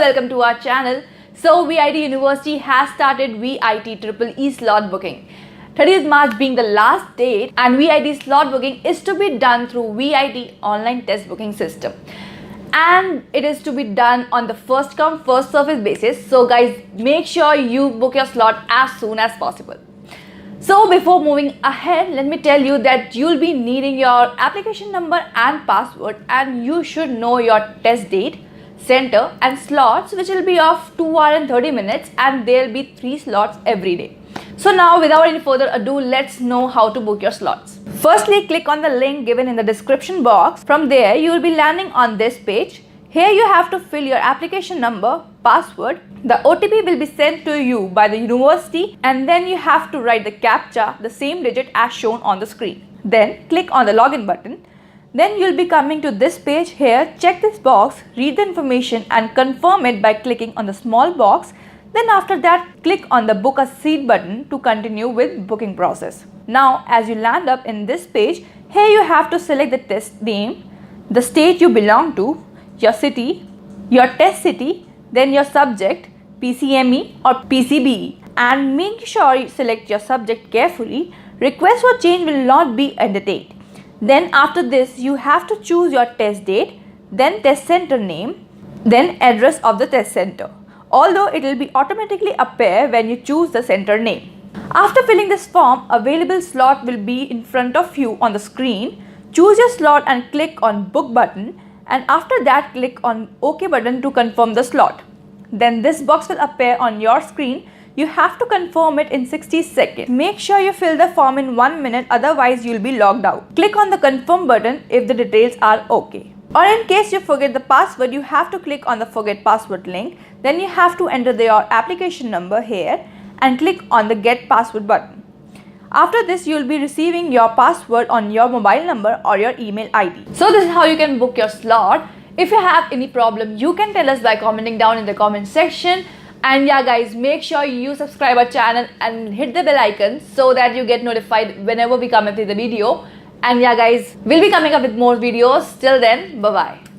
welcome to our channel. So VITEE University has started VITEE slot booking. 30th March being the last date, and VITEE slot booking is to be done through VITEE online test booking system. And it is to be done on the first come first service basis. So guys, make sure you book your slot as soon as possible. So before moving ahead, let me tell you that you'll be needing your application number and password, and you should know your test date, center and slots, which will be of 2 hours and 30 minutes, and there'll be 3 slots every day. So now without any further ado, let's know how to book your slots. Firstly, click on the link given in the description box. From there, you will be landing on this page. Here you have to fill your application number, password. The OTP will be sent to you by the university, and then you have to write the CAPTCHA, the same digit as shown on the screen. Then click on the login button. Then you'll be coming to this page. Here, check this box, read the information and confirm it by clicking on the small box. Then after that, click on the book a seat button to continue with booking process. Now, as you land up in this page, here you have to select the test name, the state you belong to, your city, your test city, then your subject, PCME or PCBE, and make sure you select your subject carefully. Request for change will not be entertained. Then after this, you have to choose your test date, then test center name, then address of the test center. Although it will be automatically appear when you choose the center name. After filling this form, available slot will be in front of you on the screen. Choose your slot and click on book button, and after that click on OK button to confirm the slot. Then this box will appear on your screen. You have to confirm it in 60 seconds. Make sure you fill the form in 1 minute, otherwise you'll be logged out. Click on the confirm button if the details are okay. Or in case you forget the password, you have to click on the forget password link. Then you have to enter your application number here and click on the get password button. After this, you will be receiving your password on your mobile number or your email ID. So this is how you can book your slot. If you have any problem, you can tell us by commenting down in the comment section. And yeah guys, make sure you subscribe our channel and hit the bell icon so that you get notified whenever we come up with a video. And yeah guys, we'll be coming up with more videos. Till then, bye bye.